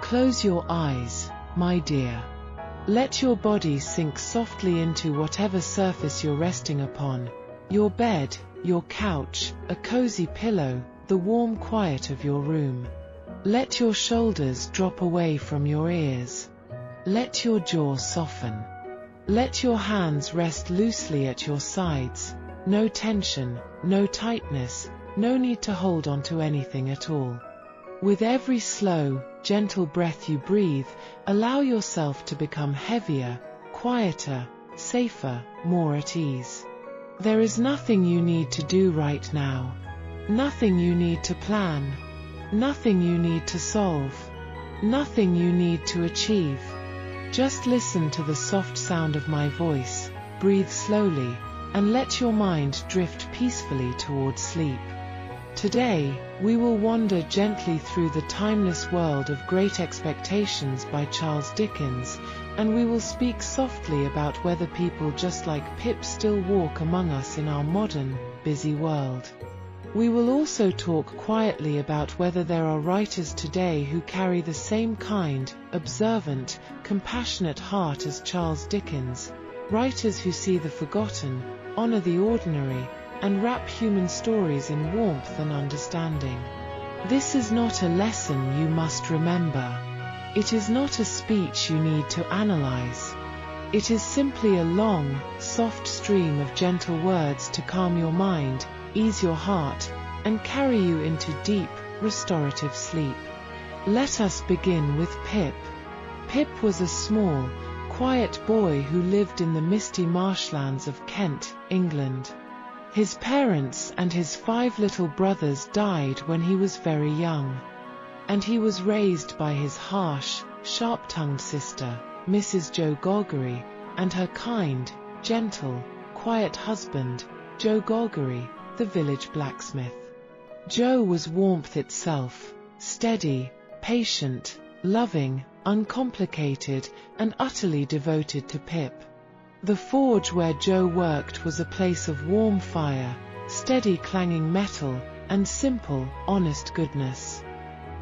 Close your eyes, my dear. Let your body sink softly into whatever surface you're resting upon, your bed, your couch, a cozy pillow, the warm quiet of your room. Let your shoulders drop away from your ears. Let your jaw soften. Let your hands rest loosely at your sides. No tension, no tightness, no need to hold on to anything at all. With every slow, gentle breath you breathe, allow yourself to become heavier, quieter, safer, more at ease. There is nothing you need to do right now. Nothing you need to plan. Nothing you need to solve. Nothing you need to achieve. Just listen to the soft sound of my voice, breathe slowly, and let your mind drift peacefully towards sleep. Today, we will wander gently through the timeless world of Great Expectations by Charles Dickens, and we will speak softly about whether people just like Pip still walk among us in our modern, busy world. We will also talk quietly about whether there are writers today who carry the same kind, observant, compassionate heart as Charles Dickens, writers who see the forgotten, honor the ordinary, and wrap human stories in warmth and understanding. This is not a lesson you must remember. It is not a speech you need to analyze. It is simply a long, soft stream of gentle words to calm your mind, ease your heart, and carry you into deep, restorative sleep. Let us begin with Pip. Pip was a small, quiet boy who lived in the misty marshlands of Kent, England. His parents and his 5 little brothers died when he was very young, and he was raised by his harsh, sharp-tongued sister, Mrs. Joe Golgery, and her kind, gentle, quiet husband, Joe Golgery, the village blacksmith. Joe was warmth itself, steady, patient, loving, uncomplicated, and utterly devoted to Pip. The forge where Joe worked was a place of warm fire, steady clanging metal, and simple, honest goodness.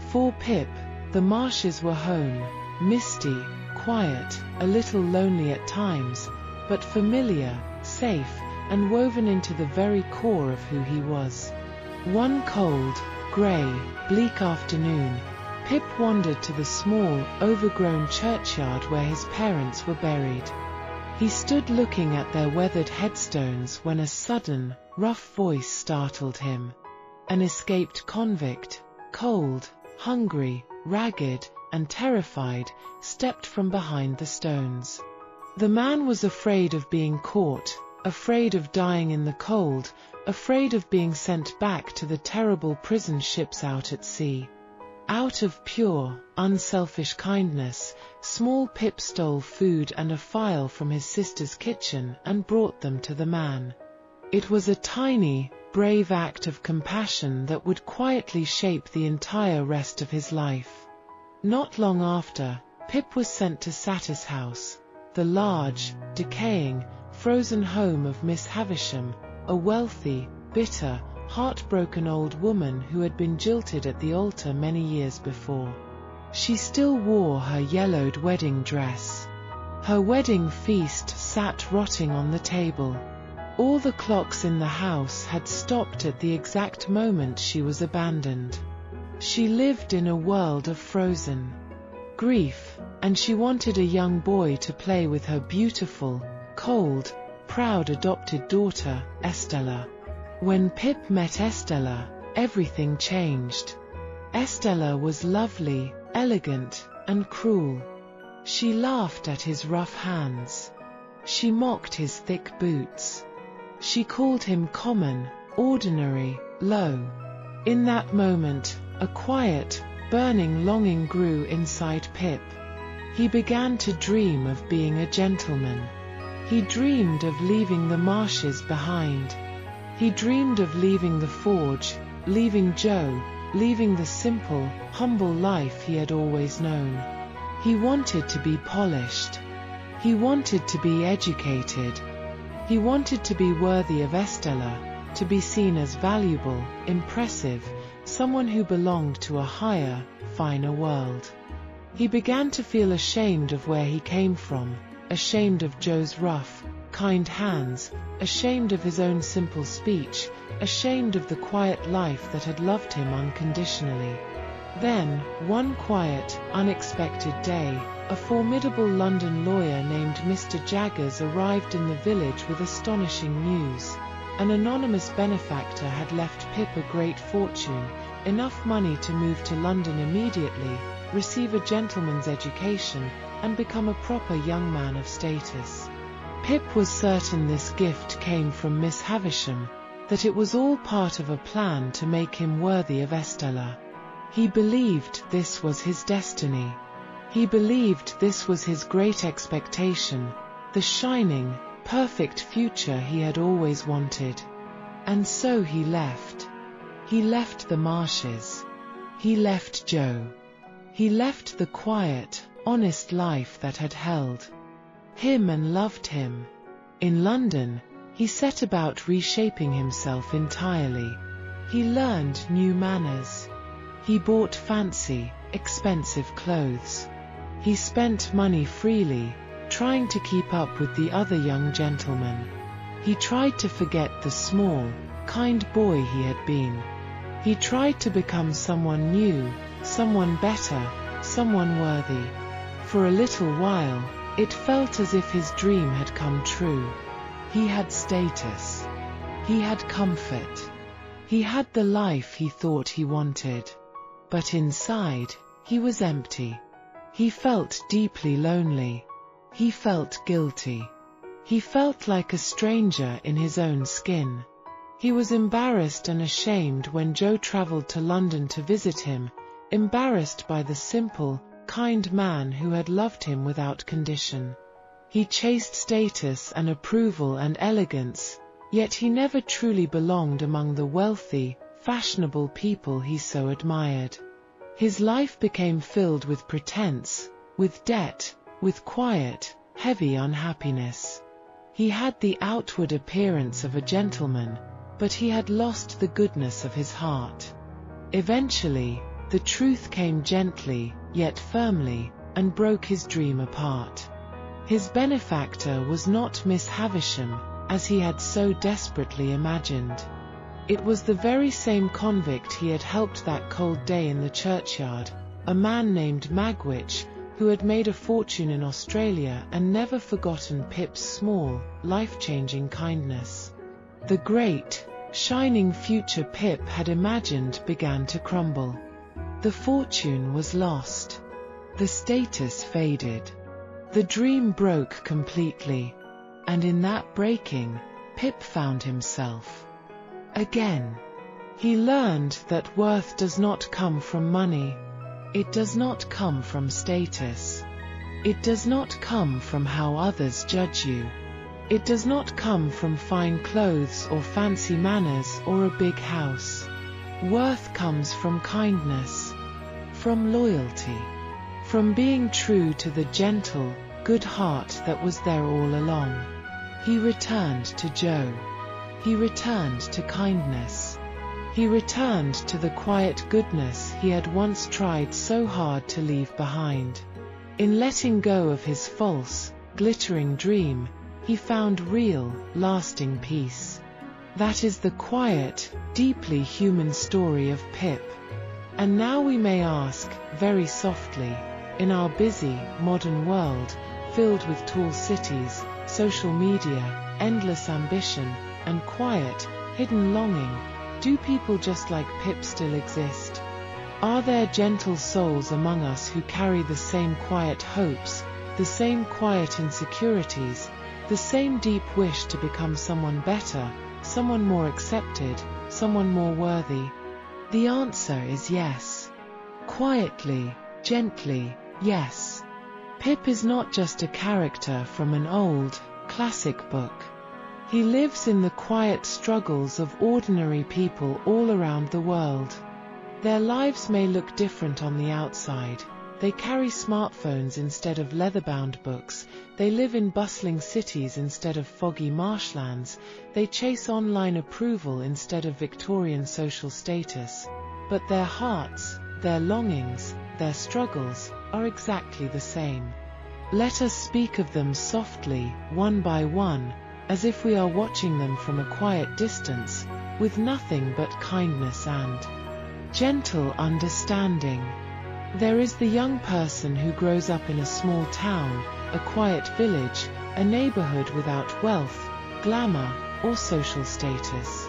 For Pip, the marshes were home, misty, quiet, a little lonely at times, but familiar, safe, and woven into the very core of who he was. One cold, grey, bleak afternoon, Pip wandered to the small, overgrown churchyard where his parents were buried. He stood looking at their weathered headstones when a sudden, rough voice startled him. An escaped convict, cold, hungry, ragged, and terrified, stepped from behind the stones. The man was afraid of being caught, afraid of dying in the cold, afraid of being sent back to the terrible prison ships out at sea. Out of pure, unselfish kindness, small Pip stole food and a file from his sister's kitchen and brought them to the man. It was a tiny, brave act of compassion that would quietly shape the entire rest of his life. Not long after, Pip was sent to Satis House, the large, decaying, frozen home of Miss Havisham, a wealthy, bitter, heartbroken old woman who had been jilted at the altar many years before. She still wore her yellowed wedding dress. Her wedding feast sat rotting on the table. All the clocks in the house had stopped at the exact moment she was abandoned. She lived in a world of frozen grief, and she wanted a young boy to play with her beautiful, cold, proud adopted daughter, Estella. When Pip met Estella, everything changed. Estella was lovely, elegant, and cruel. She laughed at his rough hands. She mocked his thick boots. She called him common, ordinary, low. In that moment, a quiet, burning longing grew inside Pip. He began to dream of being a gentleman. He dreamed of leaving the marshes behind. He dreamed of leaving the forge, leaving Joe, leaving the simple, humble life he had always known. He wanted to be polished. He wanted to be educated. He wanted to be worthy of Estella, to be seen as valuable, impressive, someone who belonged to a higher, finer world. He began to feel ashamed of where he came from, ashamed of Joe's rough, kind hands, ashamed of his own simple speech, ashamed of the quiet life that had loved him unconditionally. Then, one quiet, unexpected day, a formidable London lawyer named Mr. Jaggers arrived in the village with astonishing news. An anonymous benefactor had left Pip a great fortune, enough money to move to London immediately, receive a gentleman's education, and become a proper young man of status. Pip was certain this gift came from Miss Havisham, that it was all part of a plan to make him worthy of Estella. He believed this was his destiny. He believed this was his great expectation, the shining, perfect future he had always wanted. And so he left. He left the marshes. He left Joe. He left the quiet, honest life that had held him and loved him. In London, he set about reshaping himself entirely. He learned new manners. He bought fancy, expensive clothes. He spent money freely, trying to keep up with the other young gentlemen. He tried to forget the small, kind boy he had been. He tried to become someone new, someone better, someone worthy. For a little while, it felt as if his dream had come true. He had status. He had comfort. He had the life he thought he wanted. But inside, he was empty. He felt deeply lonely. He felt guilty. He felt like a stranger in his own skin. He was embarrassed and ashamed when Joe traveled to London to visit him, embarrassed by the simple, kind man who had loved him without condition. He chased status and approval and elegance, yet he never truly belonged among the wealthy, fashionable people he so admired. His life became filled with pretense, with debt, with quiet, heavy unhappiness. He had the outward appearance of a gentleman, but he had lost the goodness of his heart. Eventually, the truth came gently, yet firmly, and broke his dream apart. His benefactor was not Miss Havisham, as he had so desperately imagined. It was the very same convict he had helped that cold day in the churchyard, a man named Magwitch, who had made a fortune in Australia and never forgotten Pip's small, life-changing kindness. The great, shining future Pip had imagined began to crumble. The fortune was lost. The status faded. The dream broke completely. And in that breaking, Pip found himself again. He learned that worth does not come from money. It does not come from status. It does not come from how others judge you. It does not come from fine clothes or fancy manners or a big house. Worth comes from kindness, from loyalty, from being true to the gentle, good heart that was there all along. He returned to Joe. He returned to kindness. He returned to the quiet goodness he had once tried so hard to leave behind. In letting go of his false, glittering dream, he found real, lasting peace. That is the quiet, deeply human story of Pip. And now we may ask, very softly, in our busy, modern world, filled with tall cities, social media, endless ambition, and quiet, hidden longing, do people just like Pip still exist? Are there gentle souls among us who carry the same quiet hopes, the same quiet insecurities, the same deep wish to become someone better, someone more accepted, someone more worthy? The answer is yes. Quietly, gently, yes. Pip is not just a character from an old, classic book. He lives in the quiet struggles of ordinary people all around the world. Their lives may look different on the outside. They carry smartphones instead of leather-bound books. They live in bustling cities instead of foggy marshlands. They chase online approval instead of Victorian social status. But their hearts, their longings, their struggles, are exactly the same. Let us speak of them softly, one by one, as if we are watching them from a quiet distance, with nothing but kindness and gentle understanding. There is the young person who grows up in a small town, a quiet village, a neighborhood without wealth, glamour, or social status.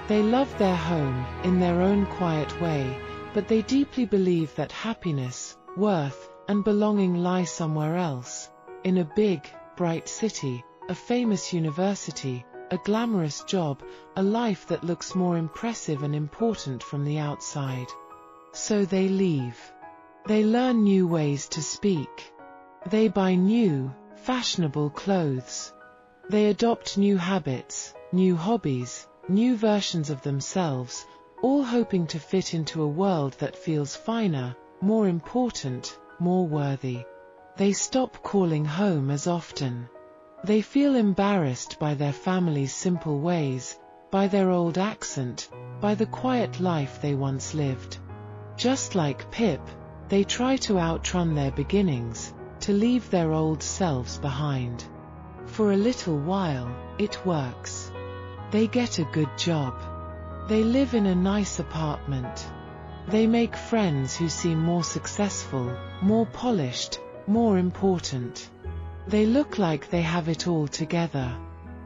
They love their home, in their own quiet way, but they deeply believe that happiness, worth, and belonging lie somewhere else, in a big, bright city, a famous university, a glamorous job, a life that looks more impressive and important from the outside. So they leave. They learn new ways to speak. They buy new, fashionable clothes. They adopt new habits, new hobbies, new versions of themselves, all hoping to fit into a world that feels finer, more important, more worthy. They stop calling home as often. They feel embarrassed by their family's simple ways, by their old accent, by the quiet life they once lived. Just like Pip, they try to outrun their beginnings, to leave their old selves behind. For a little while, it works. They get a good job. They live in a nice apartment. They make friends who seem more successful, more polished, more important. They look like they have it all together.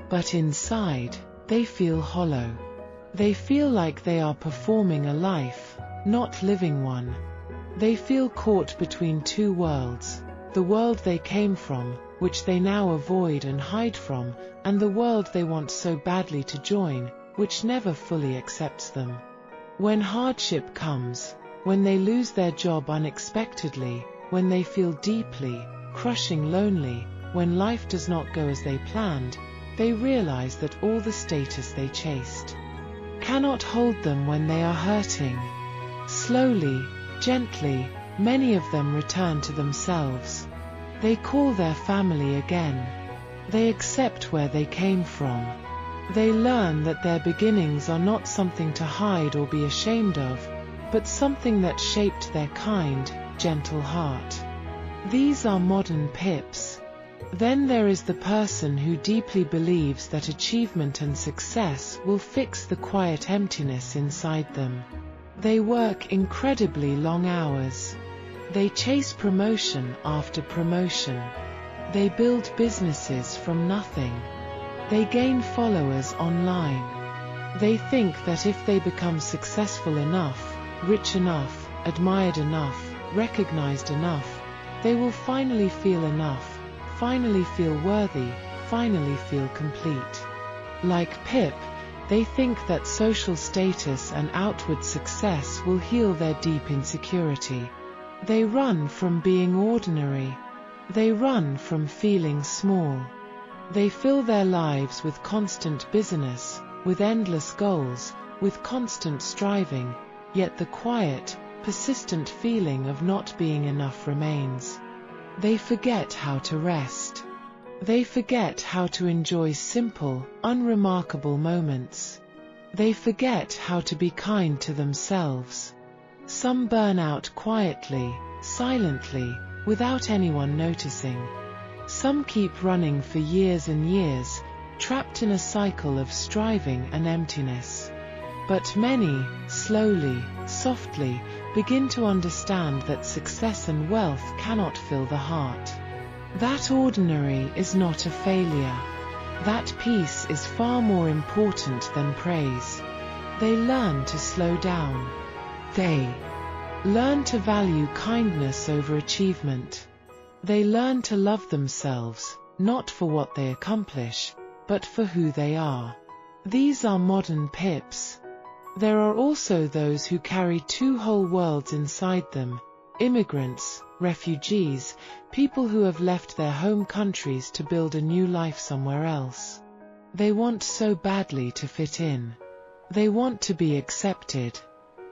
But inside, they feel hollow. They feel like they are performing a life, not living one. They feel caught between two worlds, the world they came from, which they now avoid and hide from, and the world they want so badly to join, which never fully accepts them. When hardship comes, when they lose their job unexpectedly, when they feel deeply, crushing lonely, when life does not go as they planned, they realize that all the status they chased cannot hold them when they are hurting. Slowly, gently, many of them return to themselves. They call their family again. They accept where they came from. They learn that their beginnings are not something to hide or be ashamed of, but something that shaped their kind, gentle heart. These are modern Pips. Then there is the person who deeply believes that achievement and success will fix the quiet emptiness inside them. They work incredibly long hours. They chase promotion after promotion. They build businesses from nothing. They gain followers online. They think that if they become successful enough, rich enough, admired enough, recognized enough, they will finally feel enough, finally feel worthy, finally feel complete. Like Pip, they think that social status and outward success will heal their deep insecurity. They run from being ordinary. They run from feeling small. They fill their lives with constant busyness, with endless goals, with constant striving, yet the quiet, persistent feeling of not being enough remains. They forget how to rest. They forget how to enjoy simple, unremarkable moments. They forget how to be kind to themselves. Some burn out quietly, silently, without anyone noticing. Some keep running for years and years, trapped in a cycle of striving and emptiness. But many, slowly, softly, begin to understand that success and wealth cannot fill the heart. That ordinary is not a failure. That peace is far more important than praise. They learn to slow down. They learn to value kindness over achievement. They learn to love themselves, not for what they accomplish, but for who they are. These are modern Pips. There are also those who carry two whole worlds inside them: immigrants, refugees, people who have left their home countries to build a new life somewhere else. They want so badly to fit in. They want to be accepted.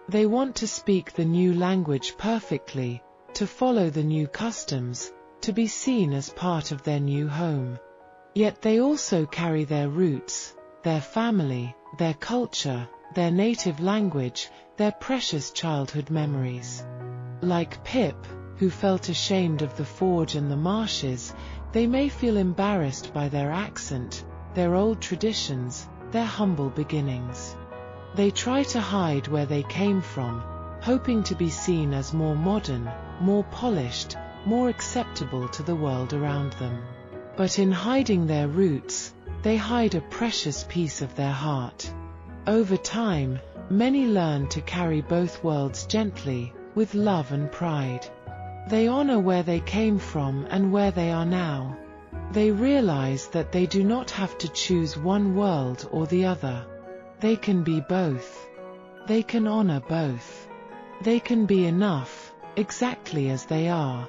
They want to speak the new language perfectly, to follow the new customs, to be seen as part of their new home. Yet they also carry their roots, their family, their culture, their native language, their precious childhood memories. Like Pip, who felt ashamed of the forge and the marshes. They may feel embarrassed by their accent, their old traditions, their humble beginnings. They try to hide where they came from, hoping to be seen as more modern, more polished, more acceptable to the world around them. But in hiding their roots, they hide a precious piece of their heart. Over time, many learn to carry both worlds gently, with love and pride. They honor where they came from and where they are now. They realize that they do not have to choose one world or the other. They can be both. They can honor both. They can be enough, exactly as they are.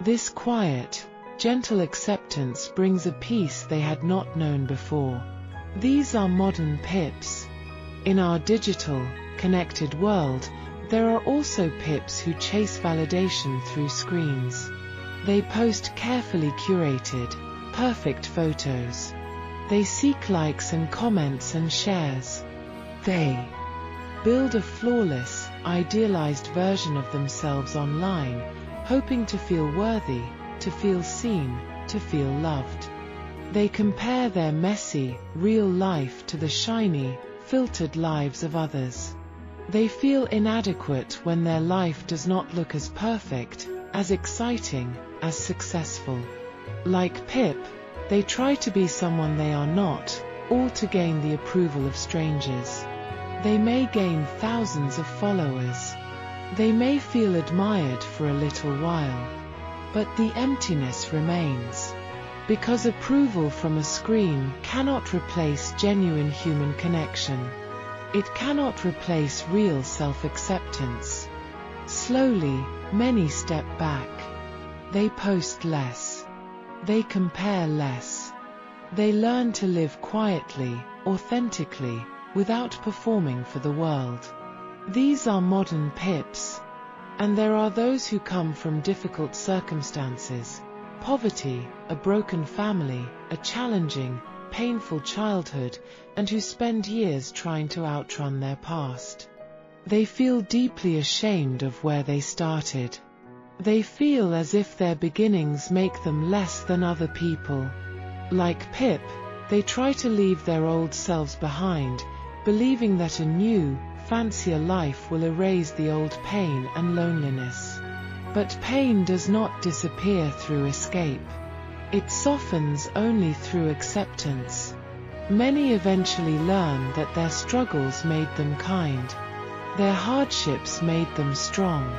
This quiet, gentle acceptance brings a peace they had not known before. These are modern pips. In our digital, connected world, there are also pips who chase validation through screens. They post carefully curated, perfect photos. They seek likes and comments and shares. They build a flawless, idealized version of themselves online, hoping to feel worthy, to feel seen, to feel loved. They compare their messy, real life to the shiny, filtered lives of others. They feel inadequate when their life does not look as perfect, as exciting, as successful. Like Pip, they try to be someone they are not, all to gain the approval of strangers. They may gain thousands of followers. They may feel admired for a little while. But the emptiness remains. Because approval from a screen cannot replace genuine human connection. It cannot replace real self-acceptance. Slowly, many step back. They post less. They compare less. They learn to live quietly, authentically, without performing for the world. These are modern pips. And there are those who come from difficult circumstances, poverty, a broken family, a challenging, painful childhood, and who spend years trying to outrun their past. They feel deeply ashamed of where they started. They feel as if their beginnings make them less than other people. Like Pip, they try to leave their old selves behind, believing that a new, fancier life will erase the old pain and loneliness. But pain does not disappear through escape. It softens only through acceptance. Many eventually learn that their struggles made them kind. Their hardships made them strong.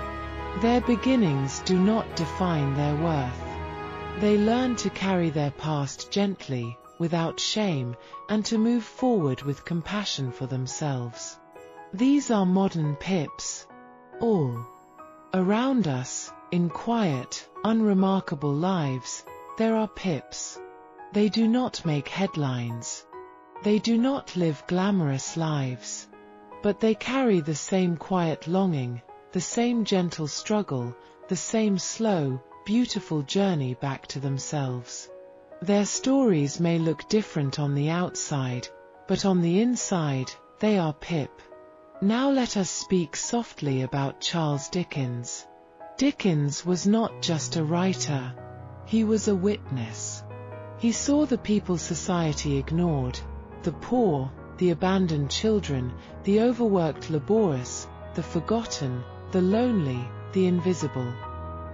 Their beginnings do not define their worth. They learn to carry their past gently, without shame, and to move forward with compassion for themselves. These are modern pips. All around us, in quiet, unremarkable lives, there are pips. They do not make headlines. They do not live glamorous lives. But they carry the same quiet longing, the same gentle struggle, the same slow, beautiful journey back to themselves. Their stories may look different on the outside, but on the inside, they are Pip. Now let us speak softly about Charles Dickens. Dickens was not just a writer. He was a witness. He saw the people society ignored, the poor, the abandoned children, the overworked laborers, the forgotten, the lonely, the invisible.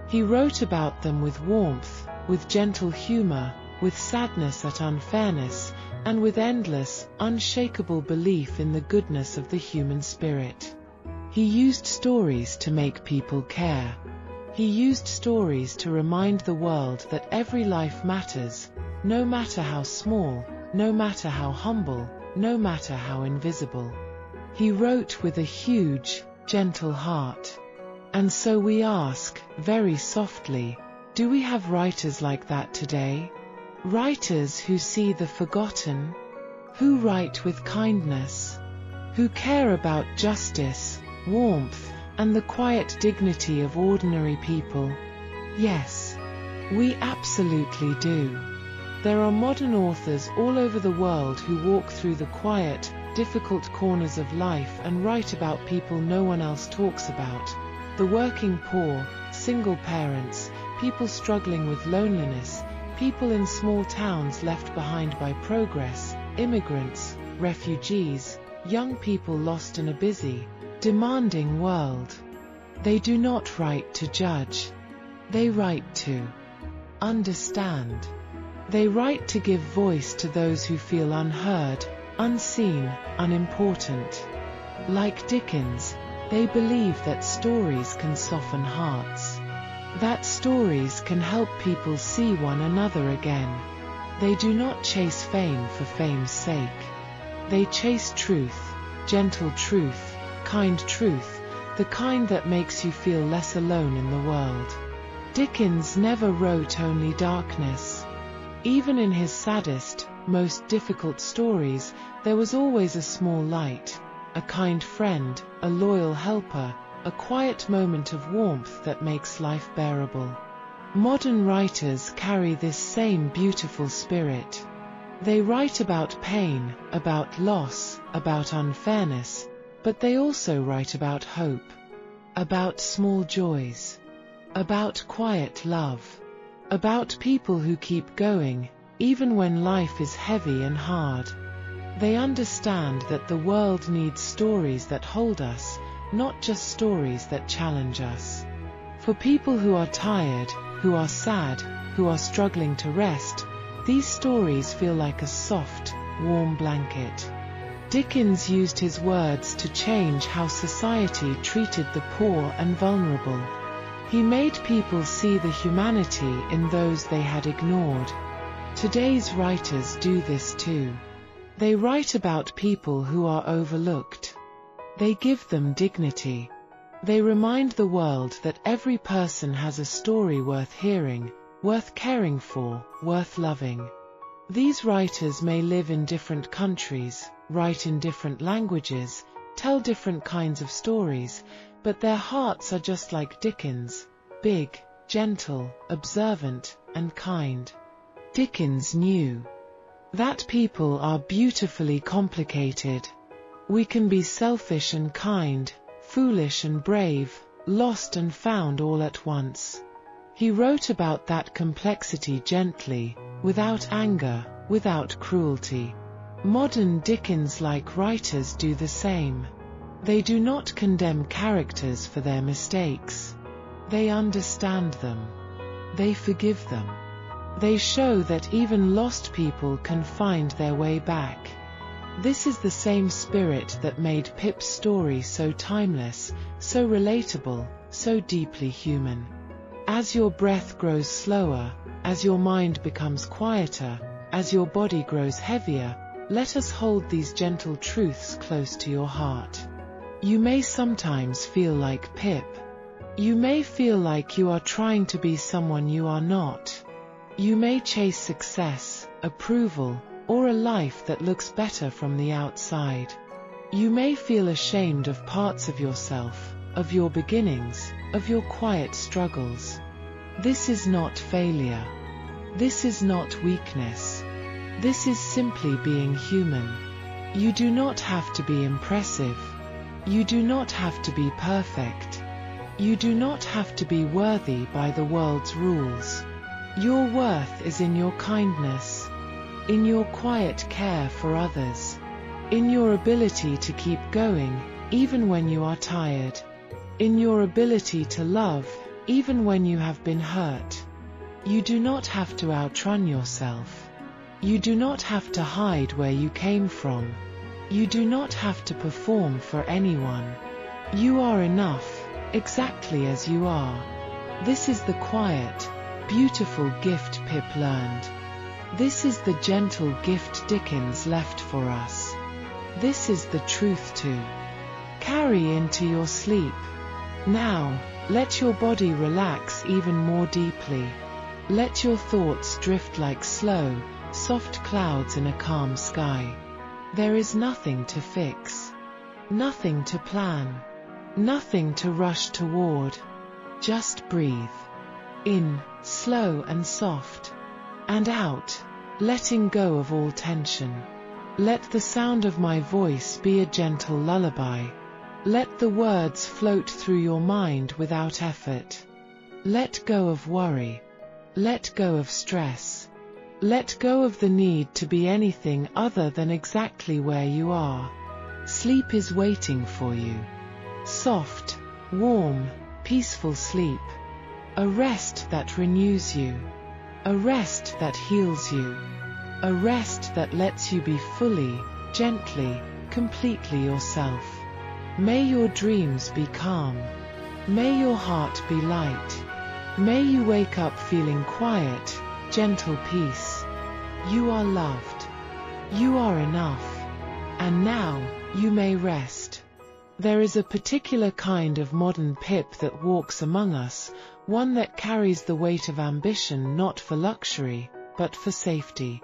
He wrote about them with warmth, with gentle humor, with sadness at unfairness, and with endless, unshakable belief in the goodness of the human spirit. He used stories to make people care. He used stories to remind the world that every life matters, no matter how small, no matter how humble, no matter how invisible. He wrote with a huge, gentle heart. And so we ask, very softly, do we have writers like that today? Writers who see the forgotten, who write with kindness, who care about justice, warmth, and the quiet dignity of ordinary people? Yes, we absolutely do. There are modern authors all over the world who walk through the quiet, difficult corners of life and write about people no one else talks about. the working poor, single parents, people struggling with loneliness, people in small towns left behind by progress, immigrants, refugees, young people lost in a busy, demanding world. They do not write to judge. They write to understand. They write to give voice to those who feel unheard, unseen, unimportant. Like Dickens, they believe that stories can soften hearts. That stories can help people see one another again. They do not chase fame for fame's sake. They chase truth, gentle truth, kind truth, the kind that makes you feel less alone in the world. Dickens never wrote only darkness. Even in his saddest, most difficult stories, there was always a small light, a kind friend, a loyal helper, a quiet moment of warmth that makes life bearable. Modern writers carry this same beautiful spirit. They write about pain, about loss, about unfairness, but they also write about hope, about small joys, about quiet love, about people who keep going, even when life is heavy and hard. They understand that the world needs stories that hold us, not just stories that challenge us. For people who are tired, who are sad, who are struggling to rest, these stories feel like a soft, warm blanket. Dickens used his words to change how society treated the poor and vulnerable. He made people see the humanity in those they had ignored. Today's writers do this too. They write about people who are overlooked. They give them dignity. They remind the world that every person has a story worth hearing, worth caring for, worth loving. These writers may live in different countries, write in different languages, tell different kinds of stories, but their hearts are just like Dickens, big, gentle, observant, and kind. Dickens knew that people are beautifully complicated. We can be selfish and kind, foolish and brave, lost and found all at once. He wrote about that complexity gently, without anger, without cruelty. Modern Dickens-like writers do the same. They do not condemn characters for their mistakes. They understand them. They forgive them. They show that even lost people can find their way back. This is the same spirit that made Pip's story so timeless, so relatable, so deeply human. As your breath grows slower, as your mind becomes quieter, as your body grows heavier, let us hold these gentle truths close to your heart. You may sometimes feel like Pip. You may feel like you are trying to be someone you are not. You may chase success, approval, or a life that looks better from the outside. You may feel ashamed of parts of yourself, of your beginnings, of your quiet struggles. This is not failure. This is not weakness. This is simply being human. You do not have to be impressive. You do not have to be perfect. You do not have to be worthy by the world's rules. Your worth is in your kindness, in your quiet care for others, in your ability to keep going, even when you are tired, in your ability to love, even when you have been hurt. You do not have to outrun yourself. You do not have to hide where you came from. You do not have to perform for anyone. You are enough, exactly as you are. This is the quiet, beautiful gift Pip learned. This is the gentle gift Dickens left for us. This is the truth to carry into your sleep. Now, let your body relax even more deeply. Let your thoughts drift like slow, soft clouds in a calm sky. There is nothing to fix, nothing to plan, nothing to rush toward. Just breathe. In, slow and soft, and out, letting go of all tension. Let the sound of my voice be a gentle lullaby. Let the words float through your mind without effort. Let go of worry. Let go of stress. Let go of the need to be anything other than exactly where you are. Sleep is waiting for you. Soft, warm, peaceful sleep. A rest that renews you. A rest that heals you. A rest that lets you be fully, gently, completely yourself. May your dreams be calm. May your heart be light. May you wake up feeling quiet, gentle peace. You are loved. You are enough. And now, you may rest. There is a particular kind of modern pip that walks among us, one that carries the weight of ambition not for luxury, but for safety.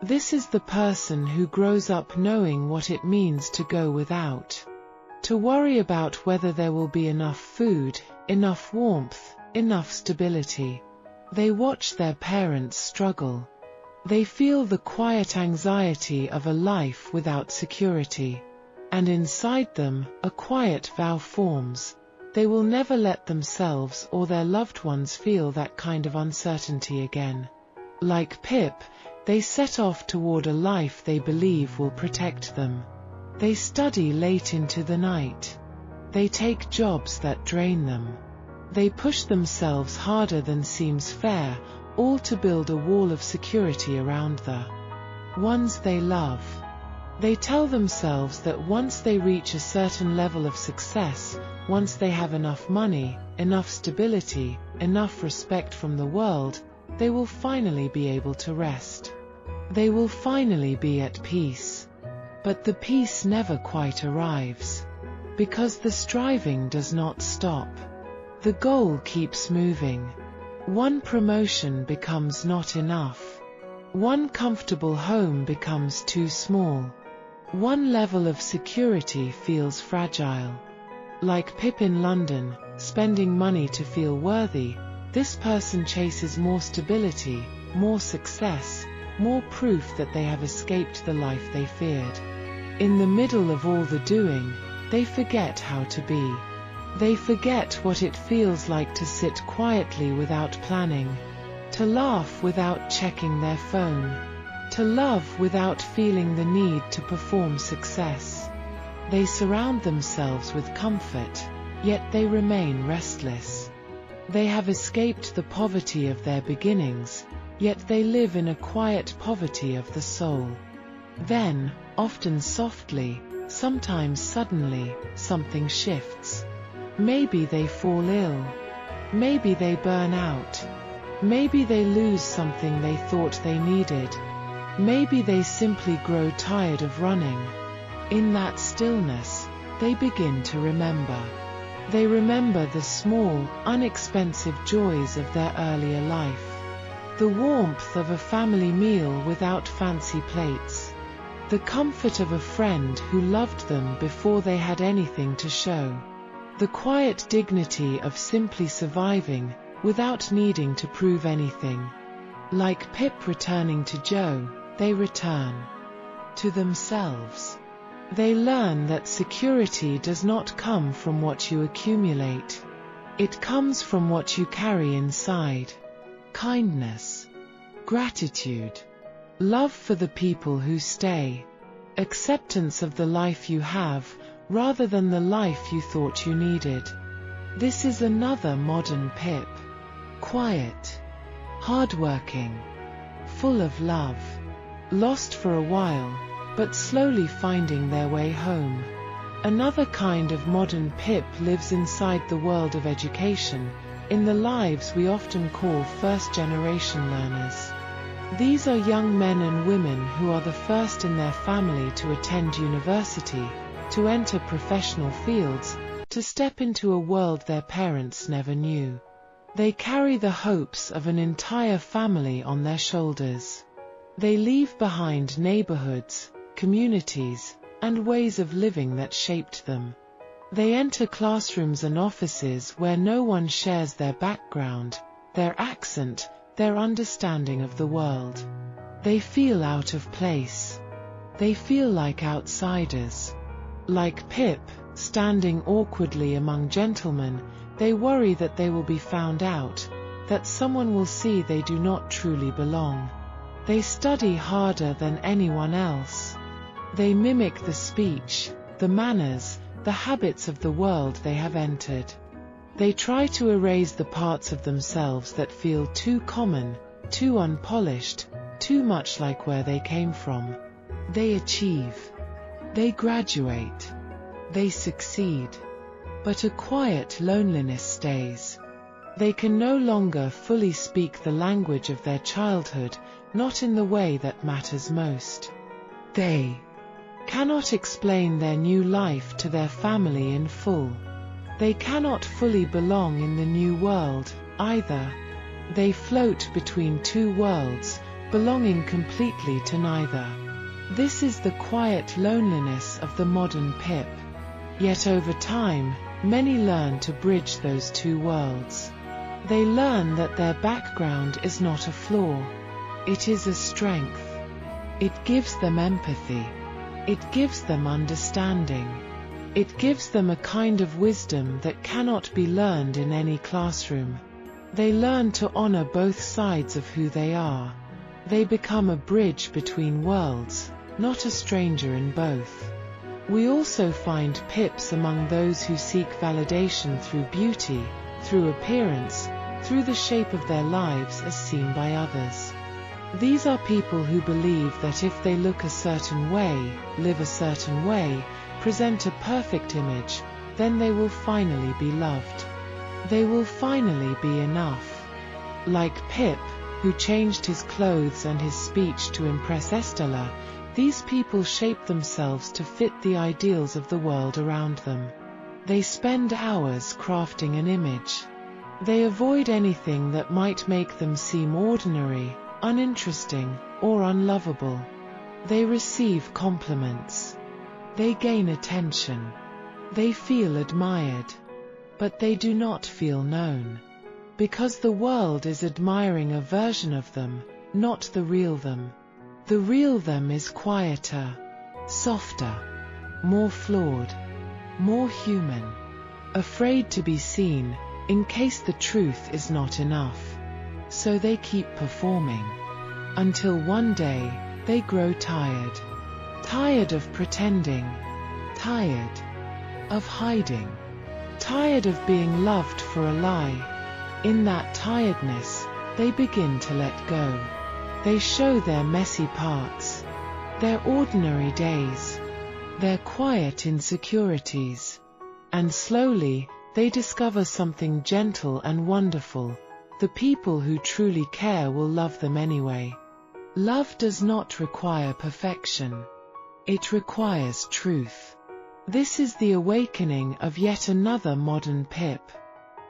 This is the person who grows up knowing what it means to go without. To worry about whether there will be enough food, enough warmth, enough stability. They watch their parents struggle. They feel the quiet anxiety of a life without security. And inside them, a quiet vow forms. They will never let themselves or their loved ones feel that kind of uncertainty again. Like Pip, they set off toward a life they believe will protect them. They study late into the night. They take jobs that drain them. They push themselves harder than seems fair, all to build a wall of security around the ones they love. They tell themselves that once they reach a certain level of success, once they have enough money, enough stability, enough respect from the world, they will finally be able to rest. They will finally be at peace. But the peace never quite arrives. Because the striving does not stop. The goal keeps moving. One promotion becomes not enough. One comfortable home becomes too small. One level of security feels fragile. Like Pip in London, spending money to feel worthy, this person chases more stability, more success, more proof that they have escaped the life they feared. In the middle of all the doing, they forget how to be. They forget what it feels like to sit quietly without planning, to laugh without checking their phone, to love without feeling the need to perform success. They surround themselves with comfort, yet they remain restless. They have escaped the poverty of their beginnings, yet they live in a quiet poverty of the soul. Then, often softly, sometimes suddenly, something shifts. Maybe they fall ill. Maybe they burn out. Maybe they lose something they thought they needed. Maybe they simply grow tired of running. In that stillness, they begin to remember. They remember the small, inexpensive joys of their earlier life. The warmth of a family meal without fancy plates. The comfort of a friend who loved them before they had anything to show. The quiet dignity of simply surviving, without needing to prove anything. Like Pip returning to Joe, they return to themselves. They learn that security does not come from what you accumulate. It comes from what you carry inside. Kindness, gratitude, love for the people who stay, acceptance of the life you have, rather than the life you thought you needed. This is another modern Pip. Quiet, hardworking, full of love, lost for a while, but slowly finding their way home. Another kind of modern Pip lives inside the world of education, in the lives we often call first-generation learners. These are young men and women who are the first in their family to attend university, to enter professional fields, to step into a world their parents never knew. They carry the hopes of an entire family on their shoulders. They leave behind neighborhoods, communities, and ways of living that shaped them. They enter classrooms and offices where no one shares their background, their accent, their understanding of the world. They feel out of place. They feel like outsiders. Like Pip, standing awkwardly among gentlemen, they worry that they will be found out, that someone will see they do not truly belong. They study harder than anyone else. They mimic the speech, the manners, the habits of the world they have entered. They try to erase the parts of themselves that feel too common, too unpolished, too much like where they came from. They achieve. They graduate. They succeed. But a quiet loneliness stays. They can no longer fully speak the language of their childhood, not in the way that matters most. They cannot explain their new life to their family in full. They cannot fully belong in the new world, either. They float between two worlds, belonging completely to neither. This is the quiet loneliness of the modern Pip. Yet over time, many learn to bridge those two worlds. They learn that their background is not a flaw. It is a strength. It gives them empathy. It gives them understanding. It gives them a kind of wisdom that cannot be learned in any classroom. They learn to honor both sides of who they are. They become a bridge between worlds, not a stranger in both. We also find Pips among those who seek validation through beauty, through appearance, through the shape of their lives as seen by others. These are people who believe that if they look a certain way, live a certain way, present a perfect image, then they will finally be loved. They will finally be enough. Like Pip, who changed his clothes and his speech to impress Estella, these people shape themselves to fit the ideals of the world around them. They spend hours crafting an image. They avoid anything that might make them seem ordinary, uninteresting, or unlovable. They receive compliments. They gain attention. They feel admired. But they do not feel known. Because the world is admiring a version of them, not the real them. The real them is quieter, softer, more flawed, more human, afraid to be seen, in case the truth is not enough. So they keep performing. Until one day, they grow tired. Tired of pretending. Tired of hiding. Tired of being loved for a lie. In that tiredness, they begin to let go. They show their messy parts, their ordinary days, their quiet insecurities. And slowly, they discover something gentle and wonderful. The people who truly care will love them anyway. Love does not require perfection. It requires truth. This is the awakening of yet another modern Pip.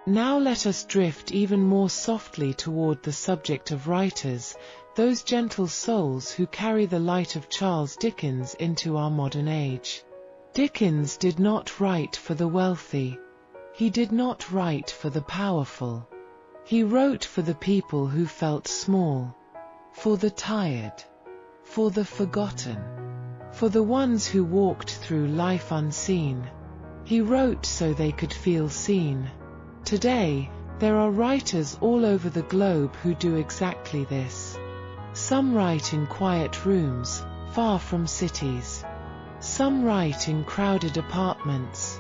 Now let us drift even more softly toward the subject of writers, those gentle souls who carry the light of Charles Dickens into our modern age. Dickens did not write for the wealthy. He did not write for the powerful. He wrote for the people who felt small, for the tired, for the forgotten, for the ones who walked through life unseen. He wrote so they could feel seen. Today, there are writers all over the globe who do exactly this. Some write in quiet rooms, far from cities. Some write in crowded apartments.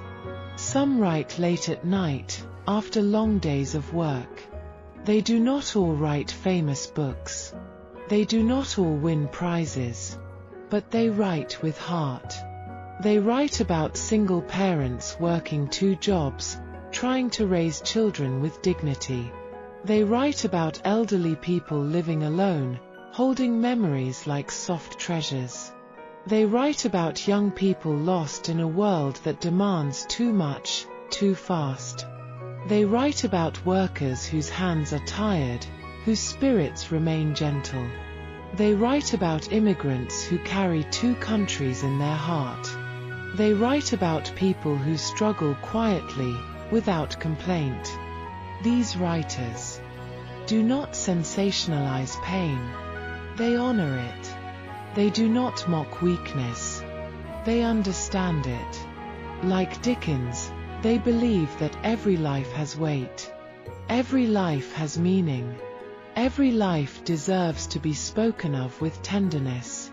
Some write late at night, after long days of work. They do not all write famous books. They do not all win prizes. But they write with heart. They write about single parents working 2 jobs, trying to raise children with dignity. They write about elderly people living alone, holding memories like soft treasures. They write about young people lost in a world that demands too much, too fast. They write about workers whose hands are tired, whose spirits remain gentle. They write about immigrants who carry 2 countries in their heart. They write about people who struggle quietly, without complaint. These writers do not sensationalize pain. They honor it. They do not mock weakness. They understand it. Like Dickens, they believe that every life has weight. Every life has meaning. Every life deserves to be spoken of with tenderness.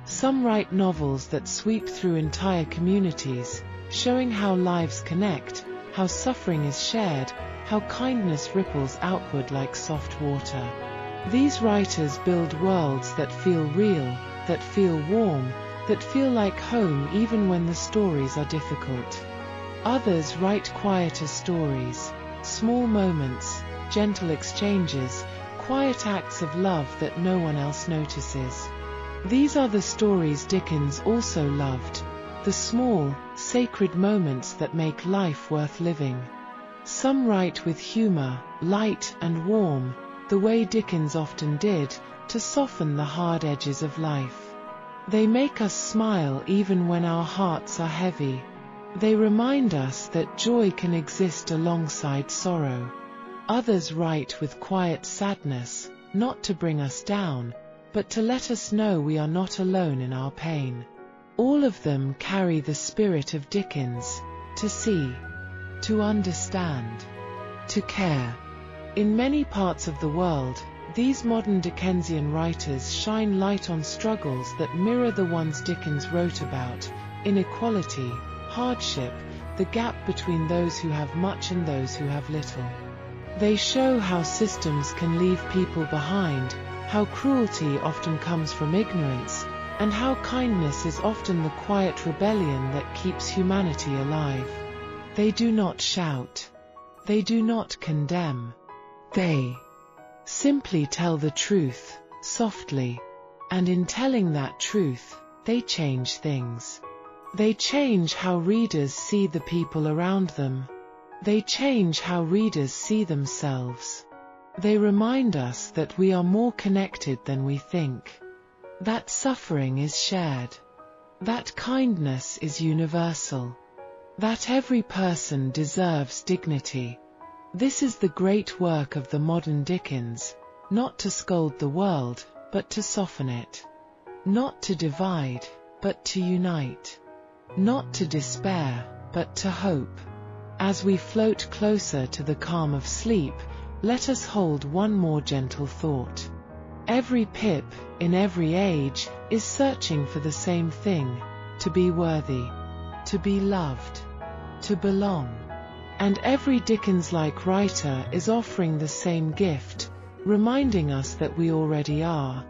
Some write novels that sweep through entire communities, showing how lives connect, how suffering is shared, how kindness ripples outward like soft water. These writers build worlds that feel real, that feel warm, that feel like home even when the stories are difficult. Others write quieter stories, small moments, gentle exchanges, quiet acts of love that no one else notices. These are the stories Dickens also loved, the small, sacred moments that make life worth living. Some write with humor, light and warm, the way Dickens often did, to soften the hard edges of life. They make us smile even when our hearts are heavy. They remind us that joy can exist alongside sorrow. Others write with quiet sadness, not to bring us down, but to let us know we are not alone in our pain. All of them carry the spirit of Dickens: to see, to understand, to care. In many parts of the world, these modern Dickensian writers shine light on struggles that mirror the ones Dickens wrote about: inequality, hardship, the gap between those who have much and those who have little. They show how systems can leave people behind, how cruelty often comes from ignorance, and how kindness is often the quiet rebellion that keeps humanity alive. They do not shout. They do not condemn. They simply tell the truth, softly. And in telling that truth, they change things. They change how readers see the people around them. They change how readers see themselves. They remind us that we are more connected than we think. That suffering is shared. That kindness is universal. That every person deserves dignity. This is the great work of the modern Dickens, not to scold the world, but to soften it. Not to divide, but to unite. Not to despair, but to hope. As we float closer to the calm of sleep, let us hold one more gentle thought. Every Pip, in every age, is searching for the same thing: to be worthy, to be loved, to belong. And every Dickens-like writer is offering the same gift, reminding us that we already are.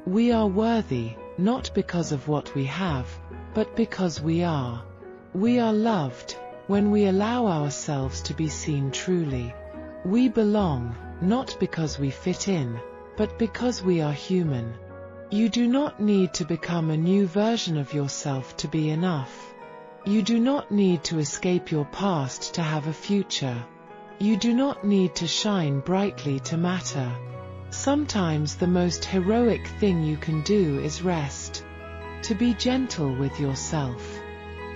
We are worthy, not because of what we have, but because we are. We are loved, when we allow ourselves to be seen truly. We belong, not because we fit in, but because we are human. You do not need to become a new version of yourself to be enough. You do not need to escape your past to have a future. You do not need to shine brightly to matter. Sometimes the most heroic thing you can do is rest. To be gentle with yourself.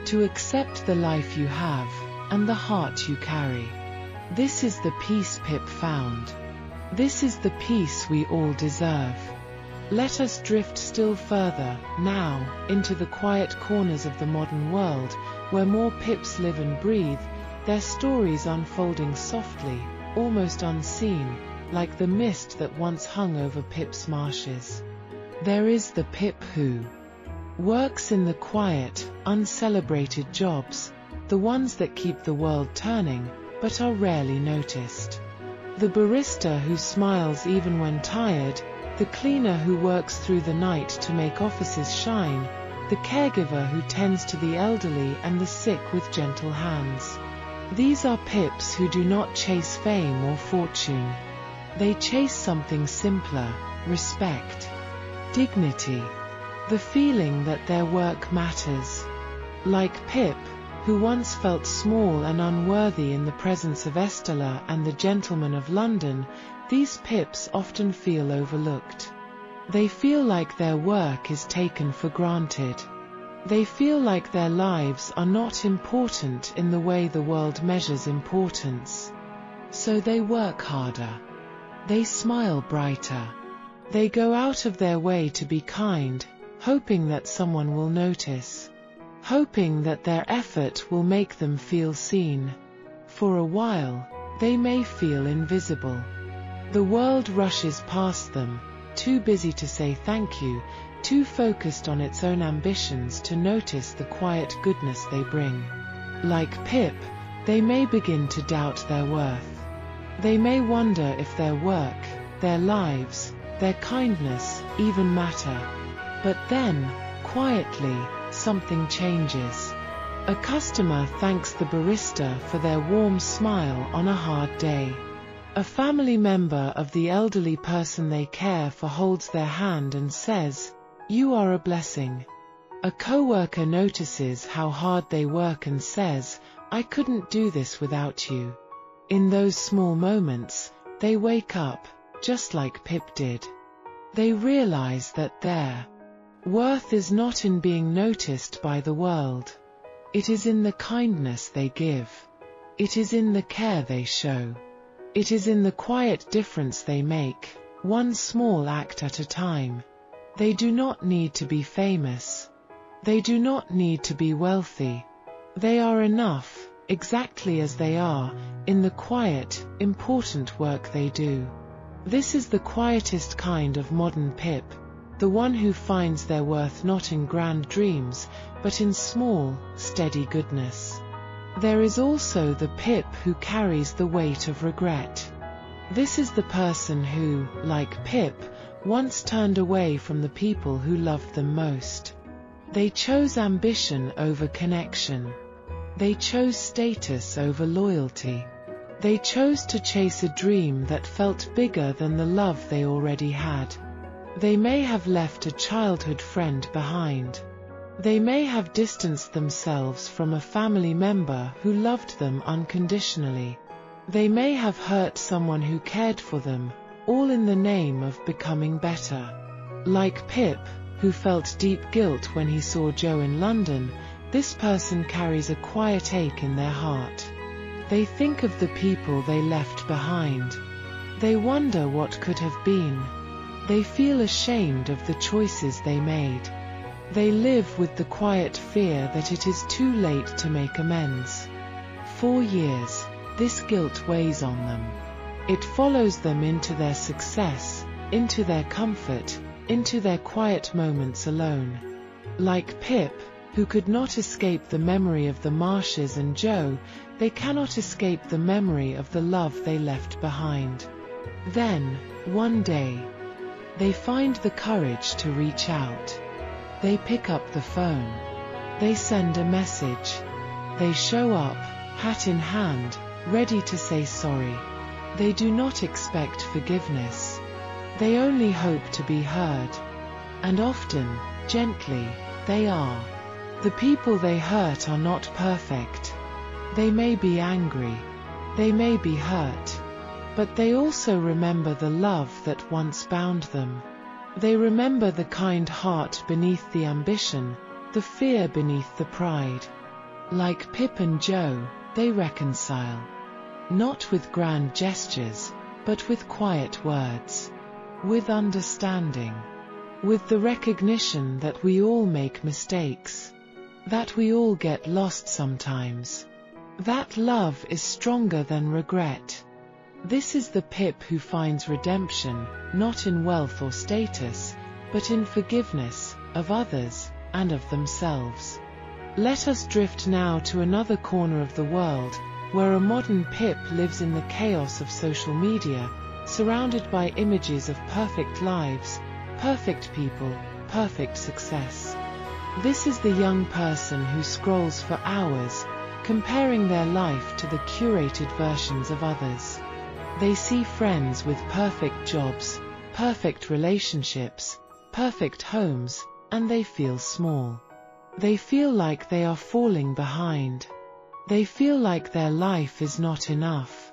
To accept the life you have, and the heart you carry. This is the peace Pip found. This is the peace we all deserve. Let us drift still further, now, into the quiet corners of the modern world, where more Pips live and breathe, their stories unfolding softly, almost unseen, like the mist that once hung over Pip's marshes. There is the Pip who works in the quiet, uncelebrated jobs, the ones that keep the world turning, but are rarely noticed. The barista who smiles even when tired, the cleaner who works through the night to make offices shine, the caregiver who tends to the elderly and the sick with gentle hands. These are Pips who do not chase fame or fortune. They chase something simpler: respect, dignity, the feeling that their work matters. Like Pip, who once felt small and unworthy in the presence of Estella and the gentlemen of London, these Pips often feel overlooked. They feel like their work is taken for granted. They feel like their lives are not important in the way the world measures importance. So they work harder. They smile brighter. They go out of their way to be kind, hoping that someone will notice. hoping that their effort will make them feel seen. For a while, they may feel invisible. The world rushes past them, too busy to say thank you, too focused on its own ambitions to notice the quiet goodness they bring. Like Pip, they may begin to doubt their worth. They may wonder if their work, their lives, their kindness even matter. But then, quietly, something changes. A customer thanks the barista for their warm smile on a hard day. A family member of the elderly person they care for holds their hand and says, "You are a blessing." A coworker notices how hard they work and says, "I couldn't do this without you." In those small moments, they wake up, just like Pip did. They realize that their worth is not in being noticed by the world. It is in the kindness they give. It is in the care they show. It is in the quiet difference they make, one small act at a time. They do not need to be famous. They do not need to be wealthy. They are enough, exactly as they are, in the quiet, important work they do. This is the quietest kind of modern Pip, the one who finds their worth not in grand dreams, but in small, steady goodness. There is also the Pip who carries the weight of regret. This is the person who, like Pip, once turned away from the people who loved them most. They chose ambition over connection. They chose status over loyalty. They chose to chase a dream that felt bigger than the love they already had. They may have left a childhood friend behind. They may have distanced themselves from a family member who loved them unconditionally. They may have hurt someone who cared for them, all in the name of becoming better. Like Pip, who felt deep guilt when he saw Joe in London, this person carries a quiet ache in their heart. They think of the people they left behind. They wonder what could have been. They feel ashamed of the choices they made. They live with the quiet fear that it is too late to make amends. For years, this guilt weighs on them. It follows them into their success, into their comfort, into their quiet moments alone. Like Pip, who could not escape the memory of the marshes and Joe, they cannot escape the memory of the love they left behind. Then, one day, they find the courage to reach out. They pick up the phone. They send a message. They show up, hat in hand, ready to say sorry. They do not expect forgiveness. They only hope to be heard. And often, gently, they are. The people they hurt are not perfect. They may be angry. They may be hurt. But they also remember the love that once bound them. They remember the kind heart beneath the ambition, the fear beneath the pride. Like Pip and Joe, they reconcile. Not with grand gestures, but with quiet words. With understanding. With the recognition that we all make mistakes. That we all get lost sometimes. That love is stronger than regret. This is the Pip who finds redemption, not in wealth or status, but in forgiveness, of others, and of themselves. Let us drift now to another corner of the world, where a modern Pip lives in the chaos of social media, surrounded by images of perfect lives, perfect people, perfect success. This is the young person who scrolls for hours, comparing their life to the curated versions of others. They see friends with perfect jobs, perfect relationships, perfect homes, and they feel small. They feel like they are falling behind. They feel like their life is not enough.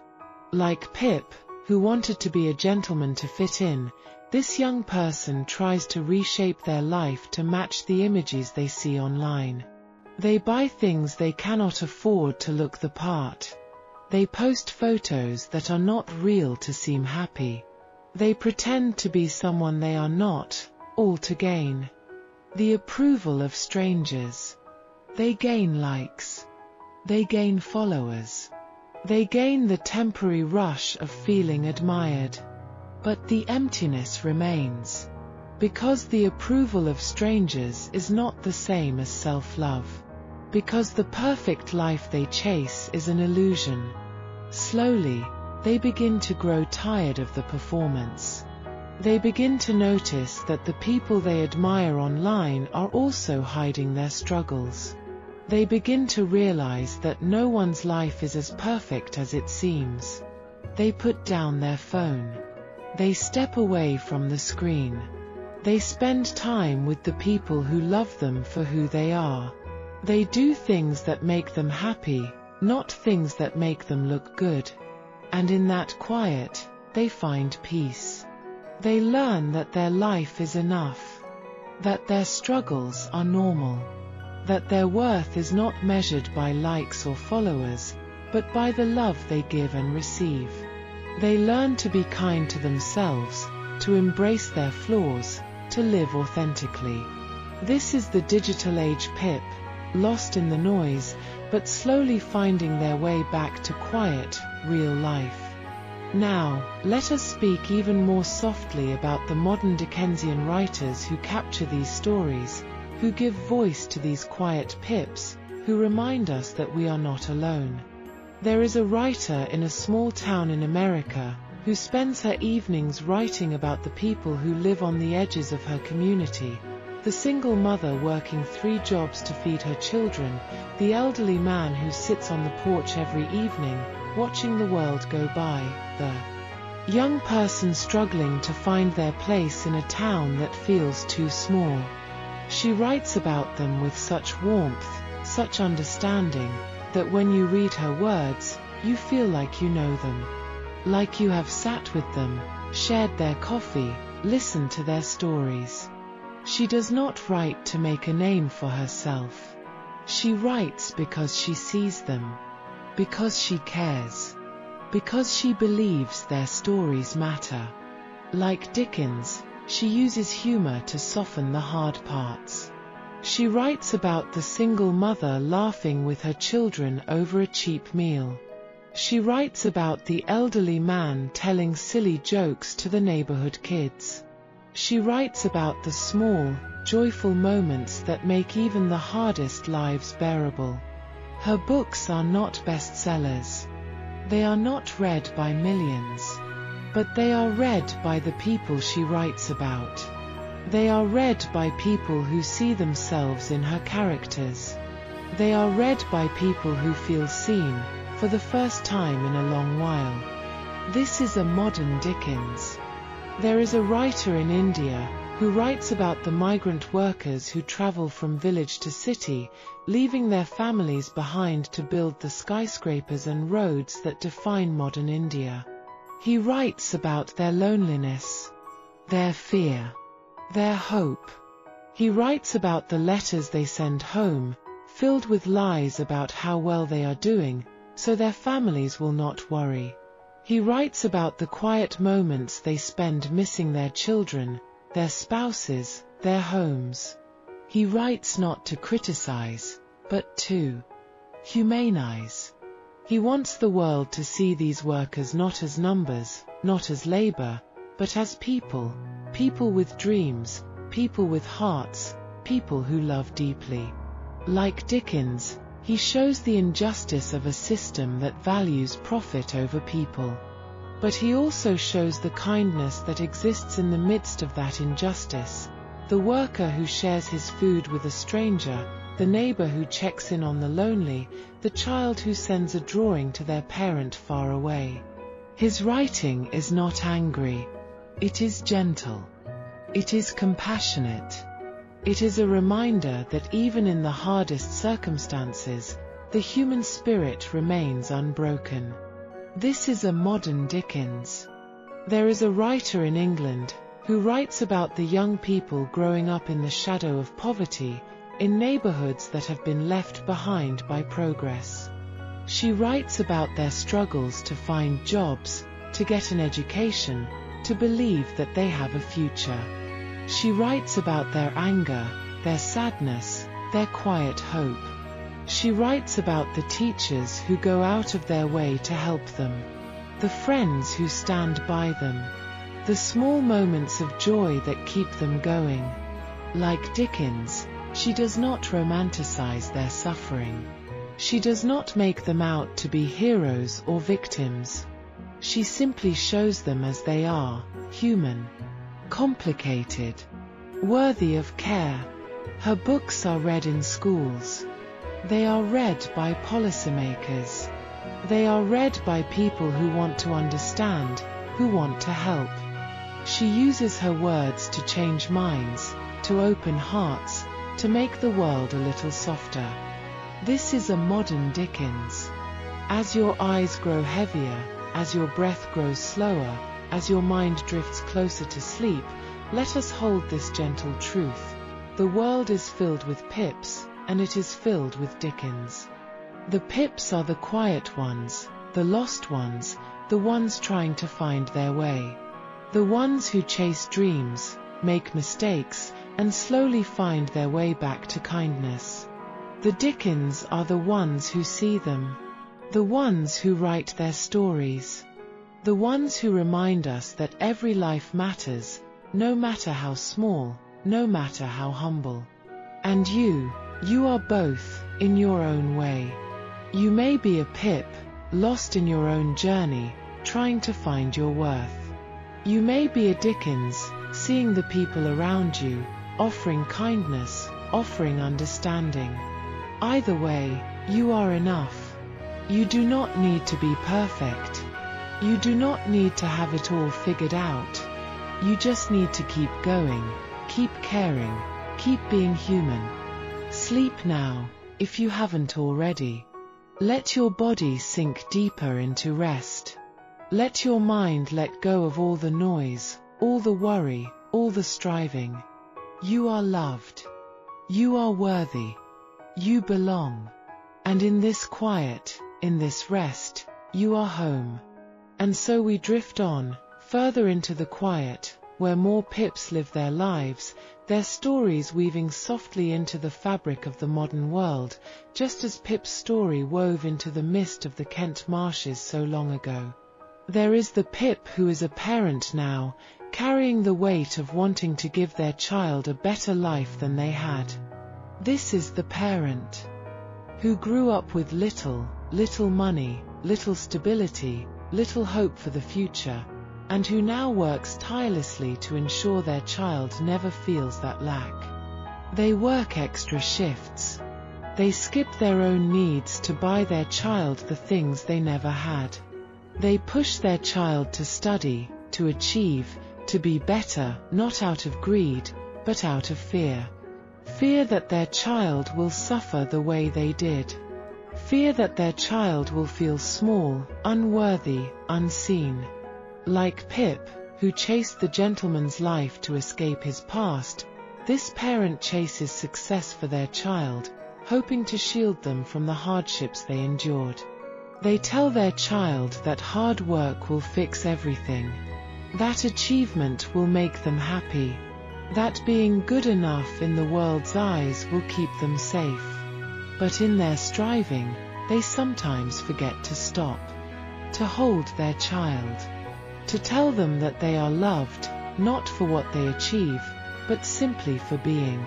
Like Pip, who wanted to be a gentleman to fit in, this young person tries to reshape their life to match the images they see online. They buy things they cannot afford to look the part. They post photos that are not real to seem happy. They pretend to be someone they are not, all to gain the approval of strangers. They gain likes. They gain followers. They gain the temporary rush of feeling admired. But the emptiness remains. Because the approval of strangers is not the same as self-love. Because the perfect life they chase is an illusion. Slowly, they begin to grow tired of the performance. They begin to notice that the people they admire online are also hiding their struggles. They begin to realize that no one's life is as perfect as it seems. They put down their phone. They step away from the screen. They spend time with the people who love them for who they are. They do things that make them happy, not things that make them look good. And in that quiet, they find peace. They learn that their life is enough, that their struggles are normal, that their worth is not measured by likes or followers, but by the love they give and receive. They learn to be kind to themselves, to embrace their flaws, to live authentically. This is the digital age Pip, lost in the noise, but slowly finding their way back to quiet, real life. Now, let us speak even more softly about the modern Dickensian writers who capture these stories, who give voice to these quiet Pips, who remind us that we are not alone. There is a writer in a small town in America, who spends her evenings writing about the people who live on the edges of her community. The single mother working 3 jobs to feed her children, the elderly man who sits on the porch every evening, watching the world go by, the young person struggling to find their place in a town that feels too small. She writes about them with such warmth, such understanding, that when you read her words, you feel like you know them. Like you have sat with them, shared their coffee, listened to their stories. She does not write to make a name for herself. She writes because she sees them, because she cares, because she believes their stories matter. Like Dickens, she uses humor to soften the hard parts. She writes about the single mother laughing with her children over a cheap meal. She writes about the elderly man telling silly jokes to the neighborhood kids. She writes about the small, joyful moments that make even the hardest lives bearable. Her books are not bestsellers. They are not read by millions. But they are read by the people she writes about. They are read by people who see themselves in her characters. They are read by people who feel seen, for the first time in a long while. This is a modern Dickens. There is a writer in India who writes about the migrant workers who travel from village to city, leaving their families behind to build the skyscrapers and roads that define modern India. He writes about their loneliness, their fear, their hope. He writes about the letters they send home, filled with lies about how well they are doing, so their families will not worry. He writes about the quiet moments they spend missing their children, their spouses, their homes. He writes not to criticize, but to humanize. He wants the world to see these workers not as numbers, not as labor, but as people, people with dreams, people with hearts, people who love deeply. Like Dickens, he shows the injustice of a system that values profit over people. But he also shows the kindness that exists in the midst of that injustice, the worker who shares his food with a stranger, the neighbor who checks in on the lonely, the child who sends a drawing to their parent far away. His writing is not angry. It is gentle. It is compassionate. It is a reminder that even in the hardest circumstances, the human spirit remains unbroken. This is a modern Dickens. There is a writer in England who writes about the young people growing up in the shadow of poverty, in neighborhoods that have been left behind by progress. She writes about their struggles to find jobs, to get an education, to believe that they have a future. She writes about their anger, their sadness, their quiet hope. She writes about the teachers who go out of their way to help them, the friends who stand by them, the small moments of joy that keep them going. Like Dickens, she does not romanticize their suffering. She does not make them out to be heroes or victims. She simply shows them as they are, human, complicated, worthy of care. Her books are read in schools. They are read by policymakers. They are read by people who want to understand, who want to help. She uses her words to change minds, to open hearts, to make the world a little softer. This is a modern Dickens. As your eyes grow heavier, as your breath grows slower, as your mind drifts closer to sleep, let us hold this gentle truth. The world is filled with Pips, and it is filled with Dickens. The Pips are the quiet ones, the lost ones, the ones trying to find their way. The ones who chase dreams, make mistakes, and slowly find their way back to kindness. The Dickens are the ones who see them, the ones who write their stories, the ones who remind us that every life matters, no matter how small, no matter how humble. And you are both, in your own way. You may be a Pip, lost in your own journey, trying to find your worth. You may be a Dickens, seeing the people around you, offering kindness, offering understanding. Either way, you are enough. You do not need to be perfect. You do not need to have it all figured out. You just need to keep going, keep caring, keep being human. Sleep now, if you haven't already. Let your body sink deeper into rest. Let your mind let go of all the noise, all the worry, all the striving. You are loved. You are worthy. You belong. And in this quiet, in this rest, you are home. And so we drift on, further into the quiet, where more Pips live their lives, their stories weaving softly into the fabric of the modern world, just as Pip's story wove into the mist of the Kent marshes so long ago. There is the Pip who is a parent now, carrying the weight of wanting to give their child a better life than they had. This is the parent who grew up with little money, little stability, little hope for the future, and who now works tirelessly to ensure their child never feels that lack. They work extra shifts. They skip their own needs to buy their child the things they never had. They push their child to study, to achieve, to be better, not out of greed, but out of fear. Fear that their child will suffer the way they did. Fear that their child will feel small, unworthy, unseen. Like Pip, who chased the gentleman's life to escape his past, this parent chases success for their child, hoping to shield them from the hardships they endured. They tell their child that hard work will fix everything, that achievement will make them happy, that being good enough in the world's eyes will keep them safe. But in their striving, they sometimes forget to stop, to hold their child, to tell them that they are loved, not for what they achieve, but simply for being.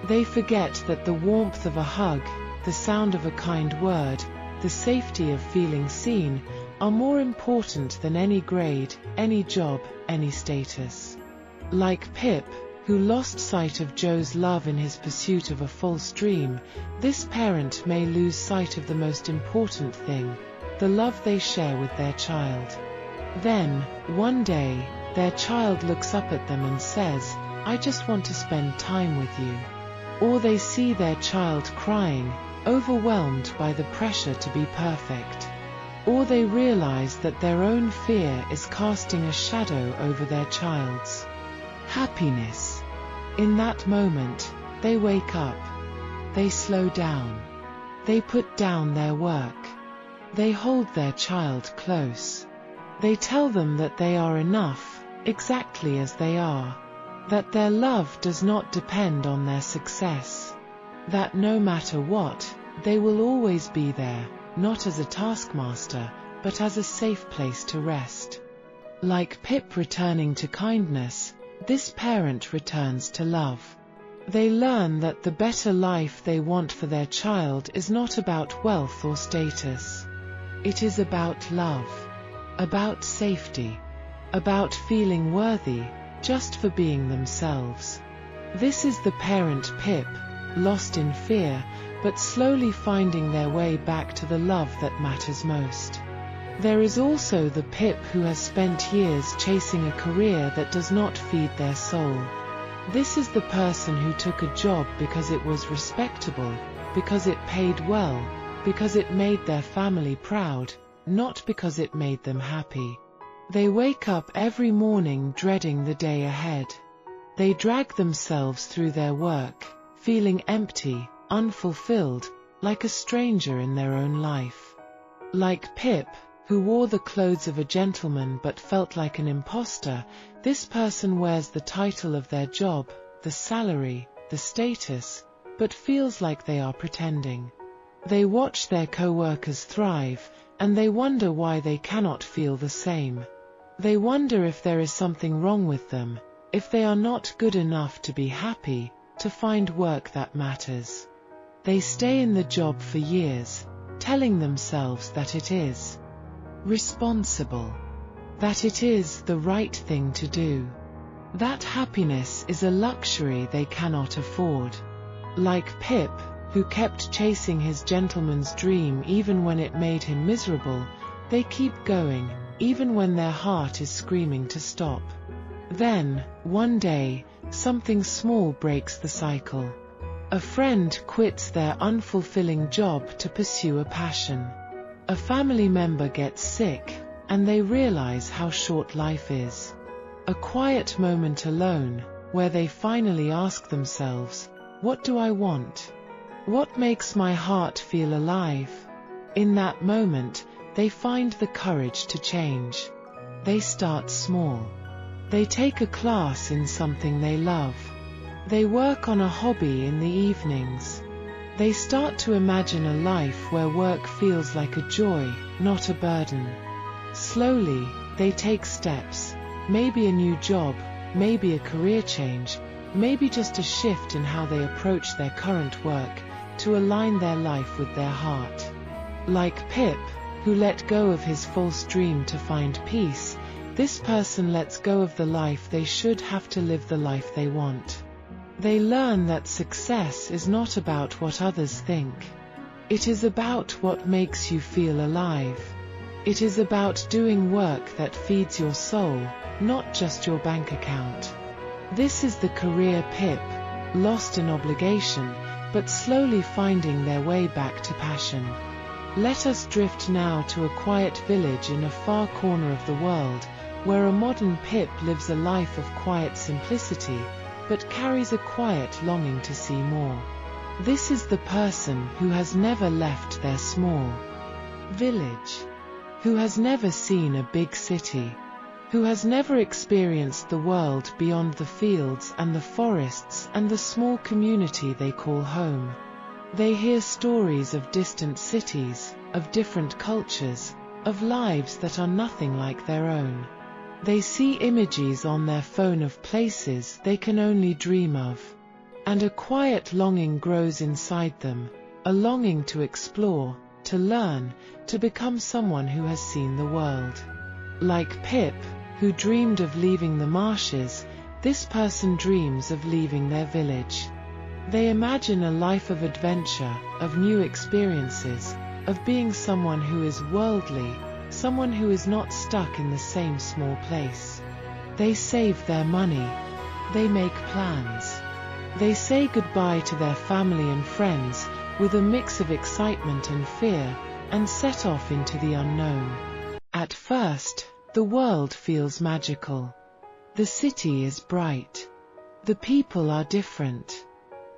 They forget that the warmth of a hug, the sound of a kind word, the safety of feeling seen, are more important than any grade, any job, any status. Like Pip, who lost sight of Joe's love in his pursuit of a false dream, this parent may lose sight of the most important thing, the love they share with their child. Then, one day, their child looks up at them and says, "I just want to spend time with you." Or they see their child crying, overwhelmed by the pressure to be perfect. Or they realize that their own fear is casting a shadow over their child's happiness. In that moment, they wake up. They slow down. They put down their work. They hold their child close. They tell them that they are enough, exactly as they are. That their love does not depend on their success. That no matter what, They will always be there, not as a taskmaster, but as a safe place to rest. Like Pip returning to kindness, this parent returns to love. They learn that the better life they want for their child is not about wealth or status. It is about love, about safety, about feeling worthy, just for being themselves. This is the parent Pip, lost in fear, but slowly finding their way back to the love that matters most. There is also the Pip who has spent years chasing a career that does not feed their soul. This is the person who took a job because it was respectable, because it paid well, because it made their family proud, not because it made them happy. They wake up every morning dreading the day ahead. They drag themselves through their work, feeling empty, unfulfilled, like a stranger in their own life. Like Pip, who wore the clothes of a gentleman but felt like an imposter, this person wears the title of their job, the salary, the status, but feels like they are pretending. They watch their co-workers thrive, and they wonder why they cannot feel the same. They wonder if there is something wrong with them, if they are not good enough to be happy, to find work that matters. They stay in the job for years, telling themselves that it is responsible, that it is the right thing to do, that happiness is a luxury they cannot afford. Like Pip, who kept chasing his gentleman's dream even when it made him miserable, they keep going, even when their heart is screaming to stop. Then, one day, something small breaks the cycle. A friend quits their unfulfilling job to pursue a passion. A family member gets sick, and they realize how short life is. A quiet moment alone, where they finally ask themselves, "What do I want? What makes my heart feel alive?" In that moment, they find the courage to change. They start small. They take a class in something they love. They work on a hobby in the evenings. They start to imagine a life where work feels like a joy, not a burden. Slowly, they take steps, maybe a new job, maybe a career change, maybe just a shift in how they approach their current work, to align their life with their heart. Like Pip, who let go of his false dream to find peace, this person lets go of the life they should have to live the life they want. They learn that success is not about what others think. It is about what makes you feel alive. It is about doing work that feeds your soul, not just your bank account. This is the career Pip, lost in obligation, but slowly finding their way back to passion. Let us drift now to a quiet village in a far corner of the world, where a modern Pip lives a life of quiet simplicity, but carries a quiet longing to see more. This is the person who has never left their small village, who has never seen a big city, who has never experienced the world beyond the fields and the forests and the small community they call home. They hear stories of distant cities, of different cultures, of lives that are nothing like their own. They see images on their phone of places they can only dream of. And a quiet longing grows inside them, a longing to explore, to learn, to become someone who has seen the world. Like Pip, who dreamed of leaving the marshes, this person dreams of leaving their village. They imagine a life of adventure, of new experiences, of being someone who is worldly, someone who is not stuck in the same small place. They save their money. They make plans. They say goodbye to their family and friends, with a mix of excitement and fear, and set off into the unknown. At first, the world feels magical. The city is bright. The people are different.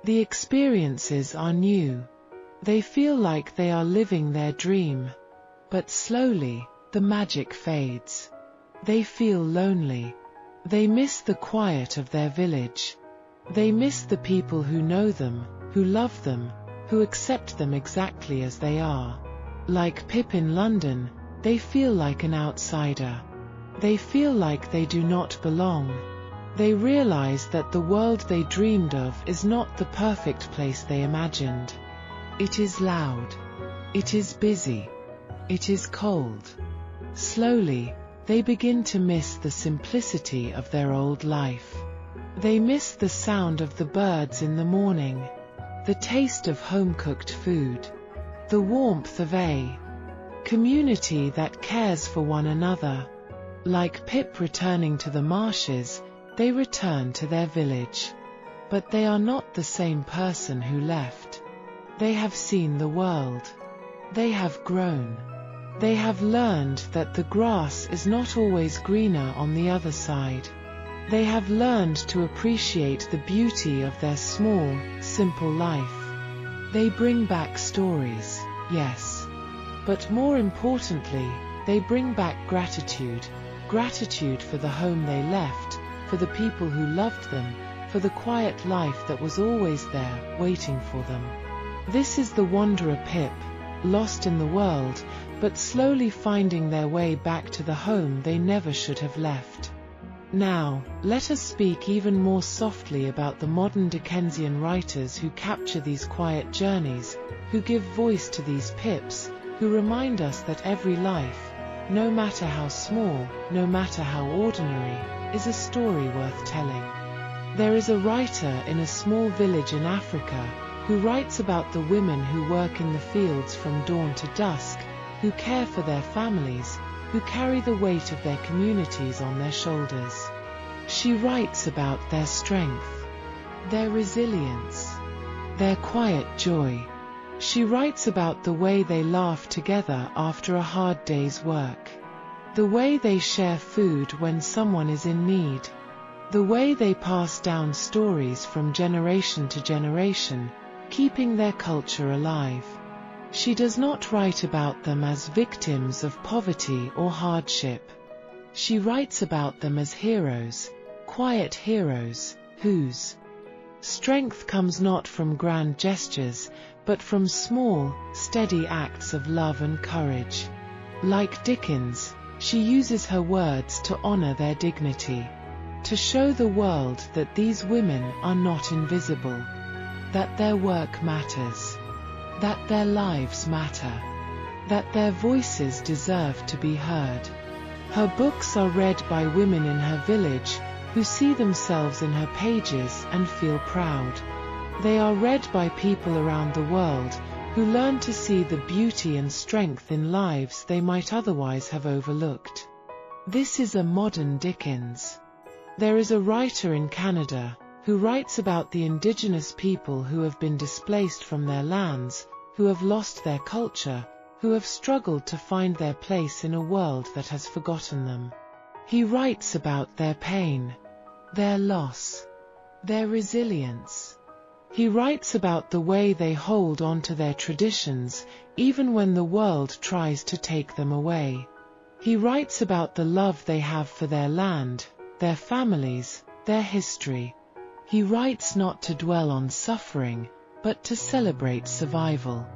The experiences are new. They feel like they are living their dream. But slowly, the magic fades. They feel lonely. They miss the quiet of their village. They miss the people who know them, who love them, who accept them exactly as they are. Like Pip in London, they feel like an outsider. They feel like they do not belong. They realize that the world they dreamed of is not the perfect place they imagined. It is loud. It is busy. It is cold. Slowly, they begin to miss the simplicity of their old life. They miss the sound of the birds in the morning, the taste of home-cooked food, the warmth of a community that cares for one another. Like Pip returning to the marshes, they return to their village. But they are not the same person who left. They have seen the world. They have grown. They have learned that the grass is not always greener on the other side. They have learned to appreciate the beauty of their small, simple life. They bring back stories, yes. But more importantly, they bring back gratitude. Gratitude for the home they left, for the people who loved them, for the quiet life that was always there, waiting for them. This is the wanderer Pip, lost in the world, but slowly finding their way back to the home they never should have left. Now, let us speak even more softly about the modern Dickensian writers who capture these quiet journeys, who give voice to these Pips, who remind us that every life, no matter how small, no matter how ordinary, is a story worth telling. There is a writer in a small village in Africa who writes about the women who work in the fields from dawn to dusk, who care for their families, who carry the weight of their communities on their shoulders. She writes about their strength, their resilience, their quiet joy. She writes about the way they laugh together after a hard day's work, the way they share food when someone is in need, the way they pass down stories from generation to generation, keeping their culture alive. She does not write about them as victims of poverty or hardship. She writes about them as heroes, quiet heroes, whose strength comes not from grand gestures, but from small, steady acts of love and courage. Like Dickens, she uses her words to honor their dignity, to show the world that these women are not invisible, that their work matters, that their lives matter, that their voices deserve to be heard. Her books are read by women in her village, who see themselves in her pages and feel proud. They are read by people around the world, who learn to see the beauty and strength in lives they might otherwise have overlooked. This is a modern Dickens. There is a writer in Canada, who writes about the indigenous people who have been displaced from their lands, who have lost their culture, who have struggled to find their place in a world that has forgotten them. He writes about their pain, their loss, their resilience. He writes about the way they hold on to their traditions, even when the world tries to take them away. He writes about the love they have for their land, their families, their history. He writes not to dwell on suffering, but to celebrate survival.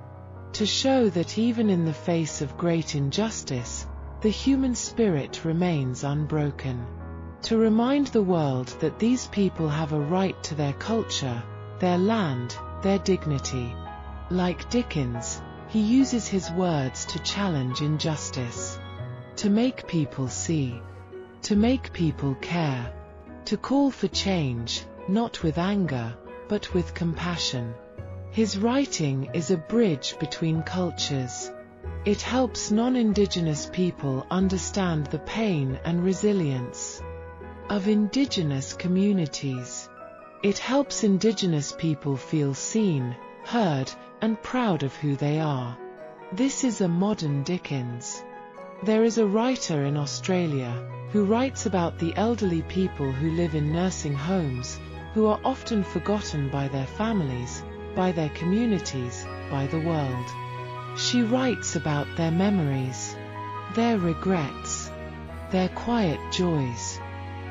To show that even in the face of great injustice, the human spirit remains unbroken. To remind the world that these people have a right to their culture, their land, their dignity. Like Dickens, he uses his words to challenge injustice, to make people see, to make people care, to call for change, not with anger, but with compassion. His writing is a bridge between cultures. It helps non-Indigenous people understand the pain and resilience of Indigenous communities. It helps Indigenous people feel seen, heard, and proud of who they are. This is a modern Dickens. There is a writer in Australia who writes about the elderly people who live in nursing homes, who are often forgotten by their families, by their communities, by the world. She writes about their memories, their regrets, their quiet joys.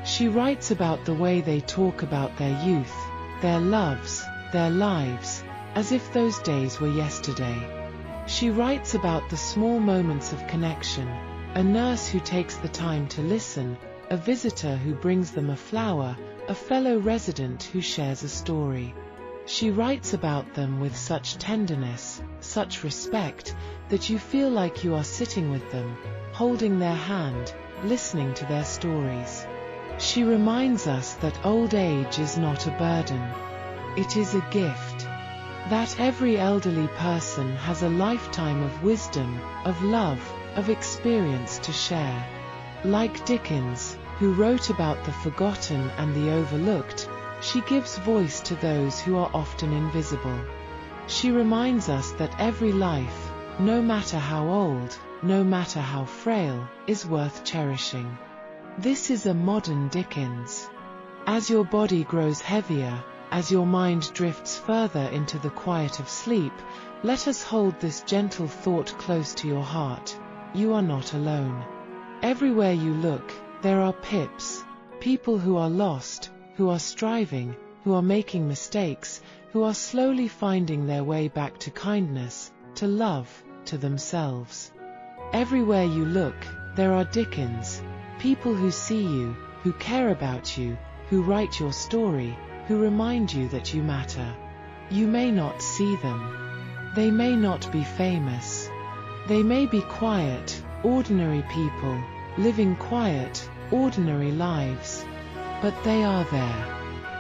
She writes about the way they talk about their youth, their loves, their lives, as if those days were yesterday. She writes about the small moments of connection, a nurse who takes the time to listen, a visitor who brings them a flower, a fellow resident who shares a story. She writes about them with such tenderness, such respect, that you feel like you are sitting with them, holding their hand, listening to their stories. She reminds us that old age is not a burden. It is a gift. That every elderly person has a lifetime of wisdom, of love, of experience to share. Like Dickens, who wrote about the forgotten and the overlooked, she gives voice to those who are often invisible. She reminds us that every life, no matter how old, no matter how frail, is worth cherishing. This is a modern Dickens. As your body grows heavier, as your mind drifts further into the quiet of sleep, let us hold this gentle thought close to your heart. You are not alone. Everywhere you look, there are pips, people who are lost, who are striving, who are making mistakes, who are slowly finding their way back to kindness, to love, to themselves. Everywhere you look, there are Dickens, people who see you, who care about you, who write your story, who remind you that you matter. You may not see them. They may not be famous. They may be quiet, ordinary people, living quiet, ordinary lives. But they are there.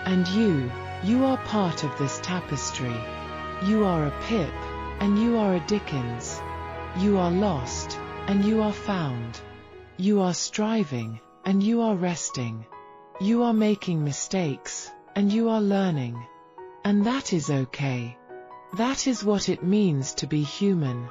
And you are part of this tapestry. You are a Pip, and you are a Dickens. You are lost, and you are found. You are striving, and you are resting. You are making mistakes, and you are learning. And that is okay. That is what it means to be human.